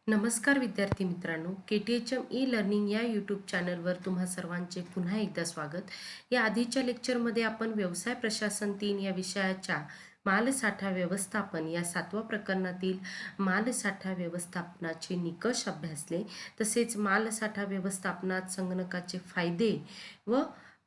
नमस्कार विद्यार्थी मित्रांनो, KTHM ई लर्निंग या यूट्यूब चॅनलवर तुम्हा सर्वांचे पुन्हा एकदा स्वागत. या आधीच्या लेक्चरमध्ये आपण व्यवसाय प्रशासन 3 या विषयाच्या मालसाठा व्यवस्थापन या 7व्या प्रकरणातील मालसाठा व्यवस्थापनाचे निकष अभ्यासले. तसेच मालसाठा व्यवस्थापनात संगणकाचे फायदे व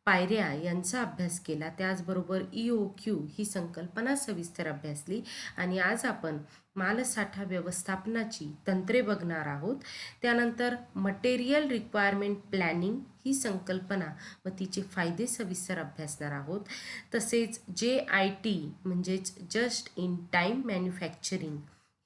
पायऱ्या यांचा अभ्यास केला. त्याचबरोबर EOQ ही संकल्पना सविस्तर अभ्यासली आणि आज आपण मालसाठा व्यवस्थापनाची तंत्रे बघणार आहोत. त्यानंतर मटेरियल रिक्वायरमेंट प्लॅनिंग ही संकल्पना व तिचे फायदे सविस्तर अभ्यासणार आहोत. तसेच JIT म्हणजेच जस्ट इन टाइम मॅन्युफॅक्चरिंग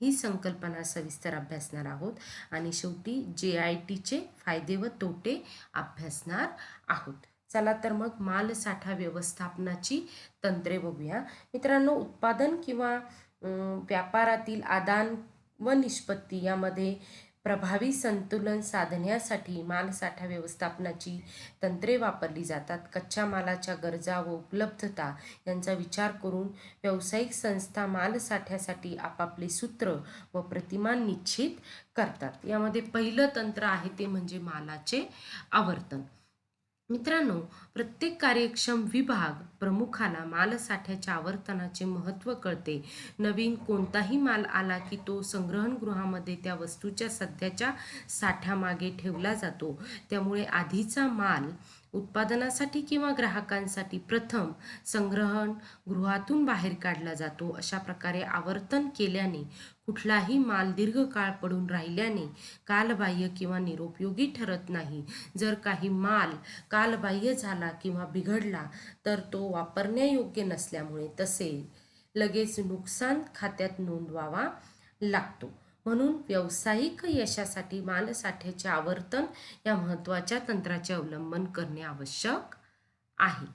ही संकल्पना सविस्तर अभ्यासणार आहोत आणि शेवटी JITचे फायदे व तोटे अभ्यासणार आहोत. चला तर मग मालसाठा व्यवस्थापनाची तंत्रे बघूया. मित्रांनो, उत्पादन किंवा व्यापारातील आदान व निष्पत्ती यामध्ये प्रभावी संतुलन साधण्यासाठी मालसाठा व्यवस्थापनाची तंत्रे वापरली जातात. कच्च्या मालाच्या गरजा व उपलब्धता यांचा विचार करून व्यावसायिक संस्था मालसाठ्यासाठी आपापले सूत्र व प्रतिमान निश्चित करतात. यामध्ये पहिलं तंत्र आहे ते म्हणजे मालाचे आवर्तन. मित्रांनो, प्रत्येक कार्यक्षम विभाग प्रमुखाला मालसाठ्याच्या आवर्तनाचे महत्त्व कळते. नवीन कोणताही माल आला की तो संग्रहणगृहामध्ये त्या वस्तूच्या सध्याच्या साठ्यामागे ठेवला जातो. त्यामुळे आधीचा माल उत्पादनासाठी किंवा ग्राहकांसाठी प्रथम संग्रहण गृहातून बाहेर काढला जातो. अशा प्रकारे आवर्तन केल्याने कुठलाही माल दीर्घकाळ पडून राहिल्याने कालबाह्य किंवा निरुपयोगी ठरत नाही. जर काही माल कालबाह्य झाला किंवा बिघडला तर तो वापरण्यायोग्य नसल्यामुळे तसे लगेच नुकसान खात्यात नोंदवावा लागतो. म्हणून व्यावसायिक यशासाठी मालसाठ्याचे आवर्तन या महत्त्वाच्या तंत्राचे अवलंबन करणे आवश्यक आहे.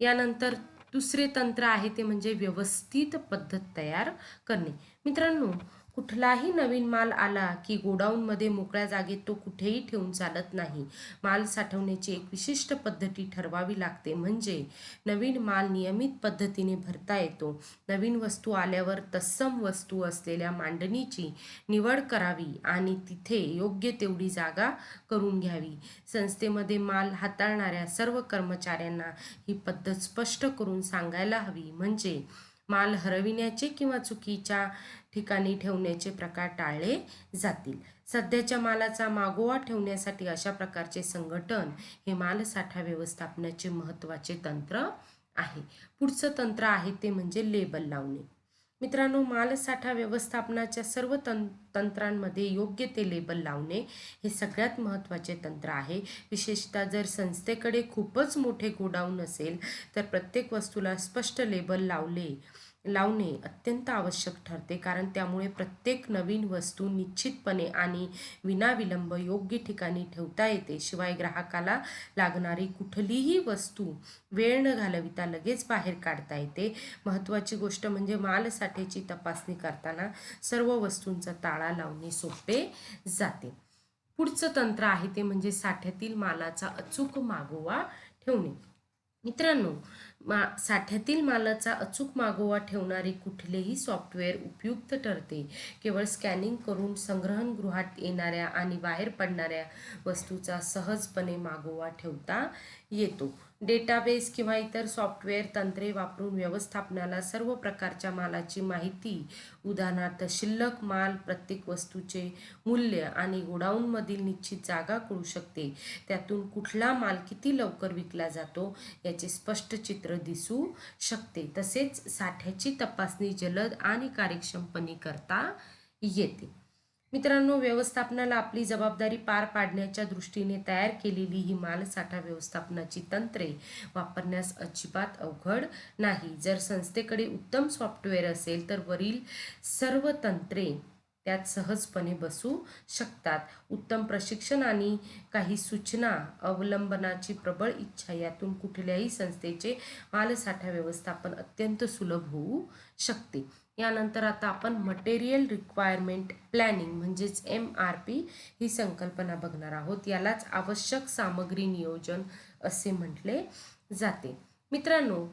यानंतर दुसरे तंत्र आहे ते म्हणजे व्यवस्थित पद्धत तयार करणे. मित्रांनो, कुठलाही नवीन माल आला की गोडाऊनमध्ये मोकळ्या जागेत तो कुठेही ठेवून चालत नाही. माल साठवण्याची एक विशिष्ट पद्धती ठरवावी लागते, म्हणजे नवीन माल नियमित पद्धतीने भरता येतो. नवीन वस्तू आल्यावर तत्सम वस्तू असलेल्या मांडणीची निवड करावी आणि तिथे योग्य तेवढी जागा करून घ्यावी. संस्थेमध्ये माल हाताळणाऱ्या सर्व कर्मचाऱ्यांना ही पद्धत स्पष्ट करून सांगायला हवी, म्हणजे माल हरविण्याचे किंवा चुकीच्या ठिकाणी ठेवण्याचे प्रकार टाळले जातील. सध्याच्या मालाचा मागोवा ठेवण्यासाठी अशा प्रकारचे संघटन हे मालसाठा व्यवस्थापनाचे महत्त्वाचे तंत्र आहे. पुढचं तंत्र आहे ते म्हणजे लेबल लावणे. मित्रांनो, मालसाठा व्यवस्थापनाच्या सर्व तंत्रांमध्ये योग्य ते लेबल लावणे हे सगळ्यात महत्त्वाचे तंत्र आहे. विशेषतः जर संस्थेकडे खूपच मोठे गोडाऊन असेल तर प्रत्येक वस्तूला स्पष्ट लेबल लावणे अत्यंत आवश्यक ठरते, कारण त्यामुळे प्रत्येक नवीन वस्तू निश्चितपणे आणि विनाविलंब योग्य ठिकाणी ठेवता येते. शिवाय ग्राहकाला लागणारी कुठलीही वस्तू वेळ न घालविता लगेच बाहेर काढता येते. महत्त्वाची गोष्ट म्हणजे मालसाठ्याची तपासणी करताना सर्व वस्तूंचा ताळा लावणे सोपे जाते. पुढचं तंत्र आहे ते म्हणजे साठ्यातील मालाचा अचूक मागोवा ठेवणे. मित्रांनो, साठ्यातील मालाचा अचूक मागोवा ठेवणारे कुठलेही सॉफ्टवेअर उपयुक्त ठरते. केवळ स्कॅनिंग करून संग्रहणगृहात येणाऱ्या आणि बाहेर पडणाऱ्या वस्तूचा सहजपणे मागोवा ठेवता येतो. डेटाबेस किंवा इतर सॉफ्टवेअर तंत्रे वापरून व्यवस्थापनाला सर्व प्रकारच्या मालाची माहिती, उदाहरणार्थ शिल्लक माल, प्रत्येक वस्तूचे मूल्य आणि गोडाऊनमधील निश्चित जागा कळू शकते. त्यातून कुठला माल किती लवकर विकला जातो याचे स्पष्ट चित्र दिसू शकते. तसेच साठ्याची तपासणी जलद आणि कार्यक्षमपणे करता येते. मित्रांनो, व्यवस्थापनाला आपली जबाबदारी पार पाडण्याच्या दृष्टीने तयार केलेली ही मालसाठा व्यवस्थापनाची तंत्रे वापरण्यास अजिबात अवघड नाही. जर संस्थेकडे उत्तम सॉफ्टवेअर असेल तर वरील सर्व तंत्रे त्यात सहजपणे बसू शकतात. उत्तम प्रशिक्षण आणि काही सूचना अवलंबनाची प्रबळ इच्छा यातून कुठल्याही संस्थेचे मालसाठा व्यवस्थापन अत्यंत सुलभ होऊ शकते. यानंतर आता आपण मटेरियल रिक्वायरमेंट प्लॅनिंग म्हणजेच MRP ही संकल्पना बघणार आहोत. यालाच आवश्यक सामग्री नियोजन असे म्हटले जाते. मित्रांनो,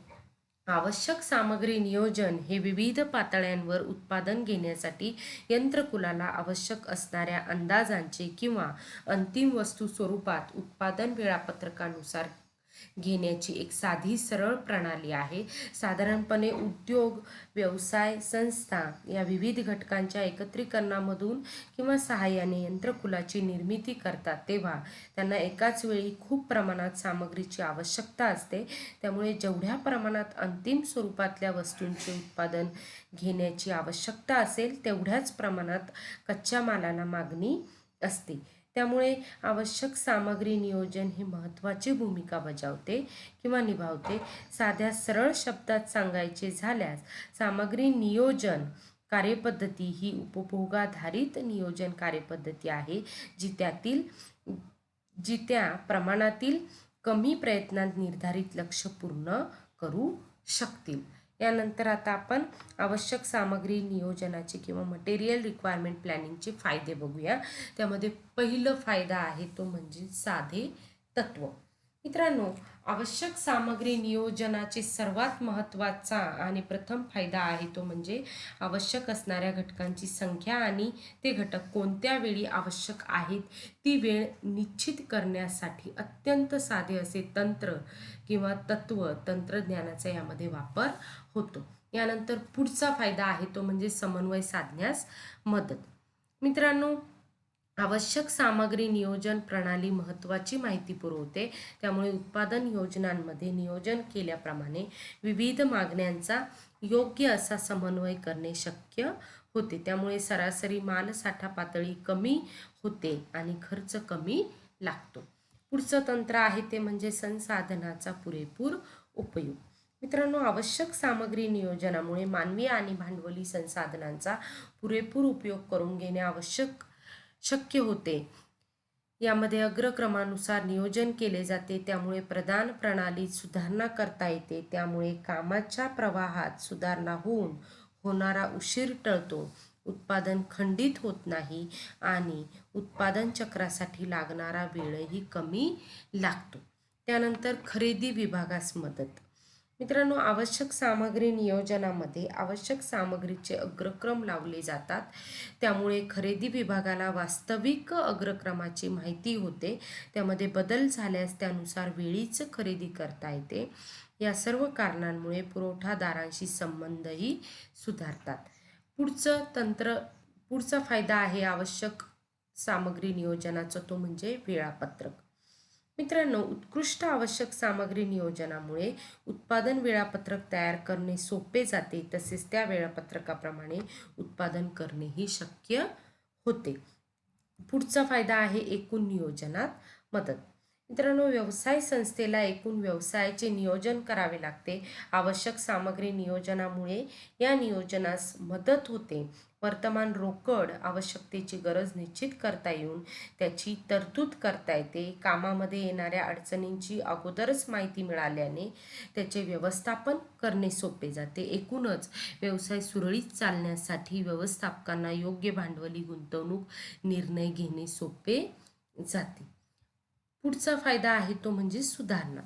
आवश्यक सामग्री नियोजन हे विविध पातळ्यांवर उत्पादन घेण्यासाठी यंत्रकुलाला आवश्यक असणाऱ्या अंदाजांचे किंवा अंतिम वस्तू स्वरूपात उत्पादन वेळापत्रकानुसार घेण्याची एक साधी सरळ प्रणाली आहे. साधारणपणे उद्योग, व्यवसाय, संस्था या विविध घटकांच्या एकत्रीकरणामधून किंवा सहाय्याने यंत्रकुलाची निर्मिती करतात तेव्हा त्यांना एकाच वेळी खूप प्रमाणात सामग्रीची आवश्यकता असते. त्यामुळे जेवढ्या प्रमाणात अंतिम स्वरूपातल्या वस्तूंचे उत्पादन घेण्याची आवश्यकता असेल तेवढ्याच प्रमाणात कच्च्या मालाला मागणी असते. त्यामुळे आवश्यक सामग्री नियोजन ही महत्त्वाची भूमिका बजावते किंवा निभावते. साध्या सरळ शब्दात सांगायचे झाल्यास सामग्री नियोजन कार्यपद्धती ही उपभोगाधारित नियोजन कार्यपद्धती आहे जी त्या प्रमाणातील कमी प्रयत्नात निर्धारित लक्ष्य पूर्ण करू शकतील. यानंतर आता आपण आवश्यक सामग्री नियोजनाचे किंवा मटेरियल रिक्वायरमेंट प्लॅनिंगचे फायदे बघूया. त्यामध्ये पहिलं फायदा आहे तो म्हणजे साधे तत्व. मित्रांनो, आवश्यक सामग्री नियोजनाचे सर्वात महत्त्वाचा आणि प्रथम फायदा आहे तो म्हणजे आवश्यक असणाऱ्या घटकांची संख्या आणि ते घटक कोणत्या वेळी आवश्यक आहेत ती वेळ निश्चित करण्यासाठी अत्यंत साधे असे तंत्र किंवा तंत्रज्ञानाचा यामध्ये वापर होतो. यानंतर पुढचा फायदा आहे तो म्हणजे समन्वय साधण्यास मदत. मित्रांनो, आवश्यक सामग्री नियोजन प्रणाली महत्त्वाची माहिती पुरवते. त्यामुळे उत्पादन योजनांमध्ये नियोजन केल्याप्रमाणे विविध मागण्यांचा योग्य असा समन्वय करणे शक्य होते. त्यामुळे सरासरी मालसाठा पातळी कमी होते आणि खर्च कमी लागतो. पुढचं तंत्र आहे ते म्हणजे संसाधनाचा पुरेपूर उपयोग. मित्रांनो, आवश्यक सामग्री नियोजनामुळे मानवी आणि भांडवली संसाधनांचा पुरेपूर उपयोग करून घेणे शक्य होते. यामध्ये अग्रक्रमानुसार नियोजन केले जाते. त्यामुळे प्रदान प्रणालीत सुधारणा करता येते. त्यामुळे कामाच्या प्रवाहात सुधारणा होऊन होणारा उशीर टळतो, उत्पादन खंडित होत नाही आणि उत्पादन चक्रासाठी लागणारा वेळही कमी लागतो. त्यानंतर खरेदी विभागास मदत. मित्रांनो, आवश्यक सामग्री नियोजनामध्ये आवश्यक सामग्रीचे अग्रक्रम लावले जातात. त्यामुळे खरेदी विभागाला वास्तविक अग्रक्रमाची माहिती होते. त्यामध्ये बदल झाल्यास त्यानुसार वेळीच खरेदी करता येते. या सर्व कारणांमुळे पुरवठादारांशी संबंधही सुधारतात. पुढचा फायदा आहे आवश्यक सामग्री नियोजनाचा तो म्हणजे वेळापत्रक. मित्रांनो, उत्कृष्ट आवश्यक सामग्री नियोजनामुळे उत्पादन वेळापत्रक तयार करणे सोपे जाते. तसेच त्या वेळापत्रकाप्रमाणे उत्पादन करणेही शक्य होते. पुढचा फायदा आहे एकूण नियोजनात मदत. मित्रांनो, व्यवसाय संस्थेला एकूण व्यवसायाचे नियोजन करावे लागते. आवश्यक सामग्री नियोजनामुळे या नियोजनास मदत होते. वर्तमान रोकड आवश्यकतेची गरज निश्चित करता येऊन त्याची तरतूद करता येते. कामामध्ये येणाऱ्या अडचणींची अगोदरच माहिती मिळाल्याने त्याचे व्यवस्थापन करणे सोपे जाते. एकूणच व्यवसाय सुरळीत चालण्यासाठी व्यवस्थापकांना योग्य भांडवली गुंतवणूक निर्णय घेणे सोपे जाते. पुढचा फायदा आहे तो म्हणजे सुधारणा.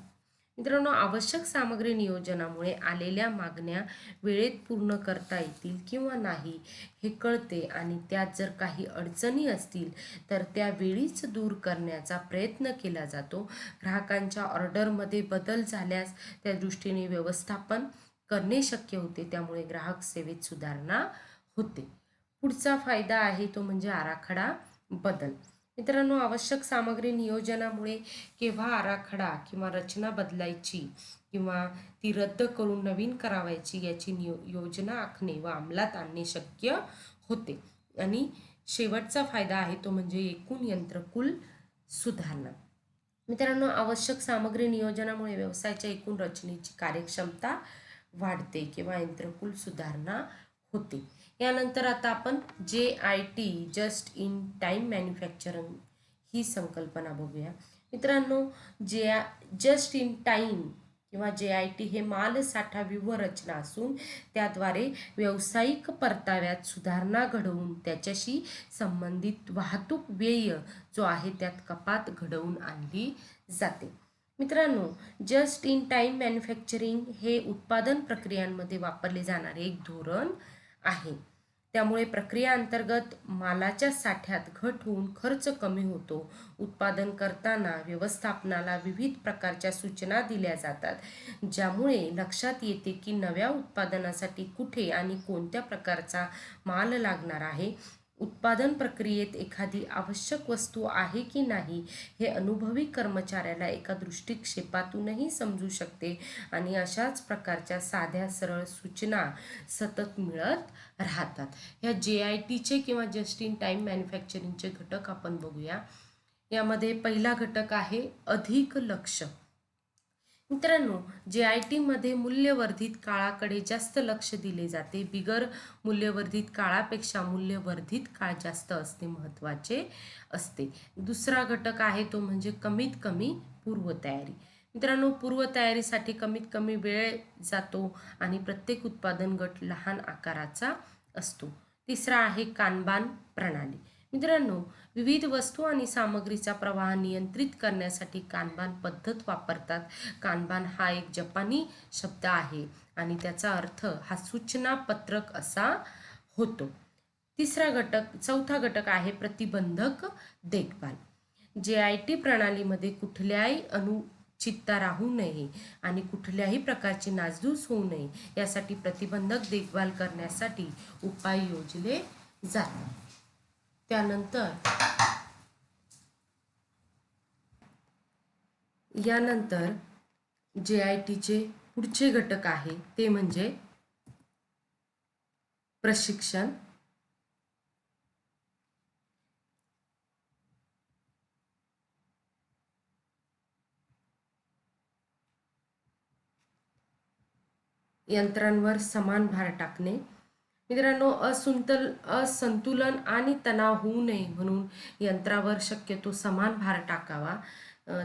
मित्रांनो, आवश्यक सामग्री नियोजनामुळे आलेल्या मागण्या वेळेत पूर्ण करता येतील किंवा नाही हे कळते आणि त्यात जर काही अडचणी असतील तर त्या वेळीच दूर करण्याचा प्रयत्न केला जातो. ग्राहकांच्या ऑर्डरमध्ये बदल झाल्यास त्या दृष्टीने व्यवस्थापन करणे शक्य होते. त्यामुळे ग्राहक सेवेत सुधारणा होते. पुढचा फायदा आहे तो म्हणजे आराखडा बदल. मित्रांनो, आवश्यक सामग्री नियोजनामुळे केव्हा आराखडा किंवा रचना बदलायची किंवा ती रद्द करून नवीन करावायची याची योजना आखणे व अंमलात आणणे शक्य होते. आणि शेवटचा फायदा आहे तो म्हणजे एकूण यंत्रकुल सुधारणा. मित्रांनो, आवश्यक सामग्री नियोजनामुळे व्यवसायाच्या एकूण रचनेची कार्यक्षमता वाढते किंवा यंत्रकुल सुधारणा होते. यानंतर आता आपण JIT just in time manufacturing ही संकल्पना बघूया. मित्रांनो, जस्ट इन टाईम किंवा JIT हे मालसाठा व्यूहरचना असून त्याद्वारे व्यावसायिक परताव्यात सुधारणा घडवून त्याच्याशी संबंधित वाहतूक व्यय जो आहे त्यात कपात घडवून आणली जाते. मित्रांनो, जस्ट इन टाईम मॅन्युफॅक्चरिंग हे उत्पादन प्रक्रियांमध्ये वापरले जाणारे एक धोरण आहे. त्यामुळे प्रक्रिया अंतर्गत मालाच्या साठ्यात घट होऊन खर्च कमी होतो. उत्पादन करताना व्यवस्थापनाला विविध प्रकारच्या सूचना दिल्या जातात, ज्यामुळे लक्षात येते की नव्या उत्पादनासाठी कुठे आणि कोणत्या प्रकारचा माल लागणार आहे. उत्पादन प्रक्रियेत एखादी आवश्यक वस्तू आहे की नाही हे अनुभवी कर्मचाऱ्याला एका दृष्टिक्षेपातूनही समजू शकते आणि अशाच प्रकारच्या साध्या सरळ सूचना सतत मिळत राहतात. ह्या JITचे किंवा जस्ट इन टाईम मॅन्युफॅक्चरिंगचे घटक आपण बघूया. यामध्ये पहिला घटक आहे अधिक लक्ष. मित्रांनो, JIT मध्ये मूल्यवर्धित काळाकडे जास्त लक्ष दिले जाते. बिगर मूल्यवर्धित काळापेक्षा मूल्यवर्धित काळ जास्त असणे महत्त्वाचे असते. दुसरा घटक आहे तो म्हणजे कमीत कमी पूर्वतयारी. मित्रांनो, पूर्वतयारीसाठी कमीत कमी वेळ जातो आणि प्रत्येक उत्पादन गट लहान आकाराचा असतो. तिसरा आहे कानबान प्रणाली. मित्रांनो, विविध वस्तू आणि सामग्रीचा प्रवाह नियंत्रित करण्यासाठी कानबान पद्धत वापरतात. कानबान हा एक जपानी शब्द आहे आणि त्याचा अर्थ हा सूचना पत्रक असा होतो. चौथा घटक आहे प्रतिबंधक देखभाल. JIT प्रणालीमध्ये कुठल्याही अनुचितता राहू नये आणि कुठल्याही प्रकारची नासधूस होऊ नये यासाठी प्रतिबंधक देखभाल करण्यासाठी उपाय योजले जातात. यानंतर JITचे पुढचे घटक आहे ते म्हणजे प्रशिक्षण. यंत्रांवर समान भार टाकणे. मित्रांनो, असंतुलन आणि तणाव होऊ नये म्हणून यंत्रावर शक्यतो समान भार टाकावा.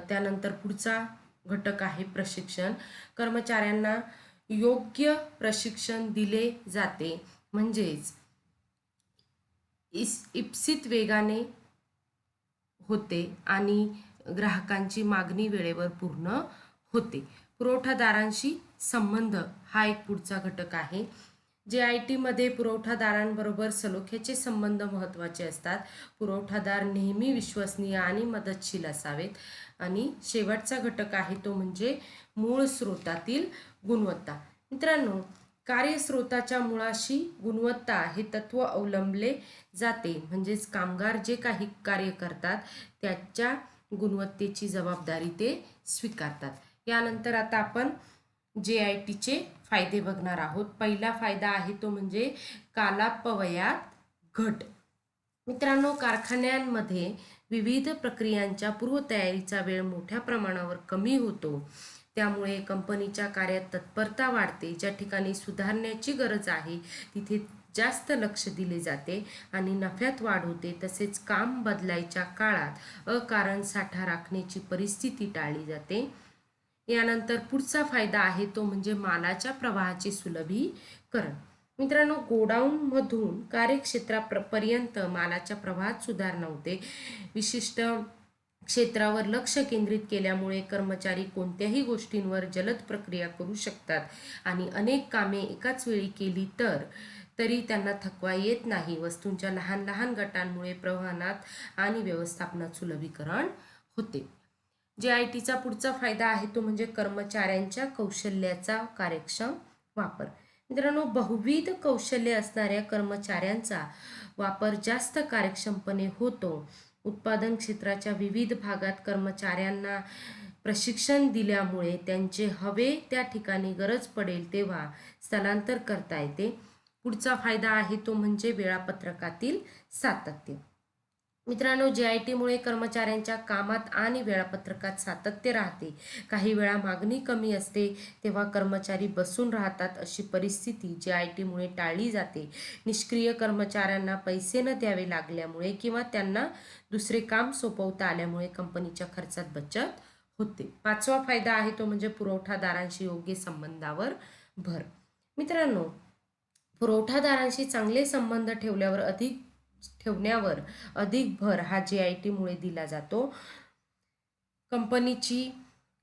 त्यानंतर पुढचा घटक आहे प्रशिक्षण. कर्मचाऱ्यांना योग्य प्रशिक्षण दिले जाते, म्हणजेच इप्सित वेगाने होते आणि ग्राहकांची मागणी वेळेवर पूर्ण होते. पुरवठादारांशी संबंध हा एक पुढचा घटक आहे. JIT मध्ये पुरवठादारांबरोबर सलोख्याचे संबंध महत्त्वाचे असतात. पुरवठादार नेहमी विश्वसनीय आणि मदतशील असावेत. आणि शेवटचा घटक आहे तो म्हणजे मूळ स्रोतातील गुणवत्ता. मित्रांनो, कार्यस्रोताच्या मुळाशी गुणवत्ता हे तत्व अवलंबले जाते, म्हणजेच कामगार जे काही कार्य करतात त्याच्या गुणवत्तेची जबाबदारी ते स्वीकारतात. यानंतर आता आपण JITचे फायदे बघणार आहोत. पहिला फायदा आहे तो म्हणजे कालापवयात घट. मित्रांनो, कारखान्यांमध्ये विविध प्रक्रियांच्या पूर्वतयारीचा वेळ मोठ्या प्रमाणावर कमी होतो. त्यामुळे कंपनीच्या कार्यात तत्परता वाढते. ज्या ठिकाणी सुधारण्याची गरज आहे तिथे जास्त लक्ष दिले जाते आणि नफ्यात वाढ होते. तसेच काम बदलायच्या काळात अकारण साठा राखण्याची परिस्थिती टाळली जाते. यानंतर पुढचा फायदा आहे तो म्हणजे मालाच्या प्रवाहाचे सुलभीकरण. मित्रांनो, गोडाऊनमधून कार्यक्षेत्रापर्यंत मालाच्या प्रवाहात सुधारणा होते. विशिष्ट क्षेत्रावर लक्ष केंद्रित केल्यामुळे कर्मचारी कोणत्याही गोष्टींवर जलद प्रक्रिया करू शकतात आणि अनेक कामे एकाच वेळी केली तरी त्यांना थकवा येत नाही. वस्तूंच्या लहान लहान गटांमुळे प्रवाहात आणि व्यवस्थापनात सुलभीकरण होते. JITचा पुढचा फायदा आहे तो म्हणजे कर्मचाऱ्यांच्या कौशल्याचा कार्यक्षम वापर. मित्रांनो, बहुविध कौशल्य असणाऱ्या कर्मचाऱ्यांचा वापर जास्त कार्यक्षमपणे होतो. उत्पादन क्षेत्राच्या विविध भागात कर्मचाऱ्यांना प्रशिक्षण दिल्यामुळे त्यांचे हवे त्या ठिकाणी गरज पडेल तेव्हा स्थलांतर करता येते. पुढचा फायदा आहे तो म्हणजे वेळापत्रकातील सातत्य. मित्रांनो, JITमुळे कर्मचाऱ्यांच्या कामात आणि वेळापत्रकात सातत्य राहते. काही वेळा मागणी कमी असते तेव्हा कर्मचारी बसून राहतात. अशी परिस्थिती JITमुळे टाळली जाते. निष्क्रिय कर्मचाऱ्यांना पैसे न द्यावे लागल्यामुळे किंवा त्यांना दुसरे काम सोपवता आल्यामुळे कंपनीच्या खर्चात बचत होते. पाचवा फायदा आहे तो म्हणजे पुरवठादारांशी योग्य संबंधावर भर. मित्रांनो, पुरवठादारांशी चांगले संबंध ठेवण्यावर अधिक भर हा JITमुळे दिला जातो. कंपनीची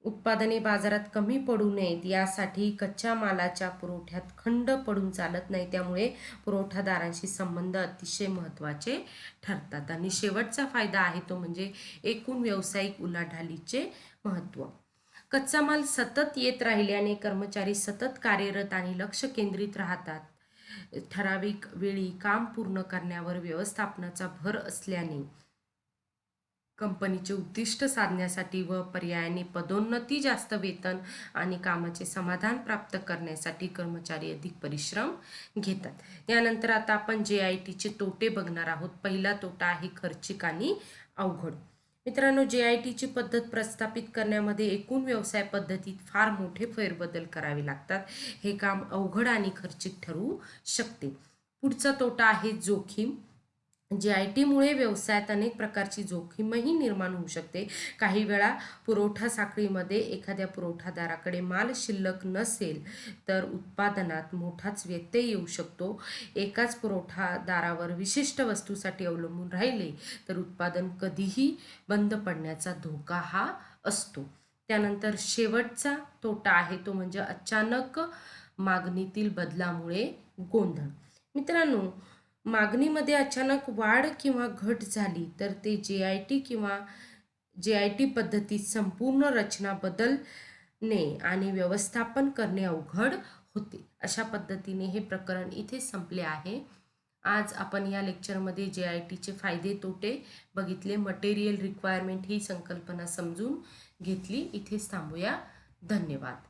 उत्पादने बाजारात कमी पडू नयेत यासाठी कच्च्या मालाच्या पुरवठ्यात खंड पडून चालत नाही, त्यामुळे पुरवठादारांशी संबंध अतिशय महत्त्वाचे ठरतात. आणि शेवटचा फायदा आहे तो म्हणजे एकूण व्यावसायिक उलाढालीचे महत्त्व. कच्चा माल सतत येत राहिल्याने कर्मचारी सतत कार्यरत आणि लक्ष केंद्रित राहतात. ठराविक वेळी काम पूर्ण करण्यावर व्यवस्थापनाचा भर असल्याने कंपनीचे उद्दिष्ट साधण्यासाठी व पर्यायाने पदोन्नती, जास्त वेतन आणि कामाचे समाधान प्राप्त करण्यासाठी कर्मचारी अधिक परिश्रम घेतात. यानंतर आता आपण JITचे तोटे बघणार आहोत. पहिला तोटा आहे खर्चिक आणि अवघड. मित्रांनो, JITची पद्धत प्रस्थापित करण्यामध्ये एकूण व्यवसाय पद्धतीत फार मोठे फेरबदल करावे लागतात. हे काम अवघड आणि खर्चिक ठरू शकते. पुढचा तोटा आहे जोखीम. JITमुळे व्यवसायात अनेक प्रकारची जोखीमही निर्माण होऊ शकते. काही वेळा पुरवठा साखळीमध्ये एखाद्या पुरवठादाराकडे माल शिल्लक नसेल तर उत्पादनात मोठाच व्यत्यय येऊ शकतो. एकाच पुरवठादारावर विशिष्ट वस्तूसाठी अवलंबून राहिले तर उत्पादन कधीही बंद पडण्याचा धोका हा असतो. त्यानंतर शेवटचा तोटा आहे तो म्हणजे अचानक मागणीतील बदलामुळे गोंधळ. मित्रांनो, मागणीमध्ये अचानक वाढ किंवा घट झाली तर ते JIT पद्धतीत संपूर्ण रचना बदलणे आणि व्यवस्थापन करणे अवघड होते. अशा पद्धतीने हे प्रकरण इथे संपले आहे. आज आपण या लेक्चरमध्ये JITचे फायदे तोटे बघितले. मटेरियल रिक्वायरमेंट ही संकल्पना समजून घेतली. इथेच थांबूया. धन्यवाद.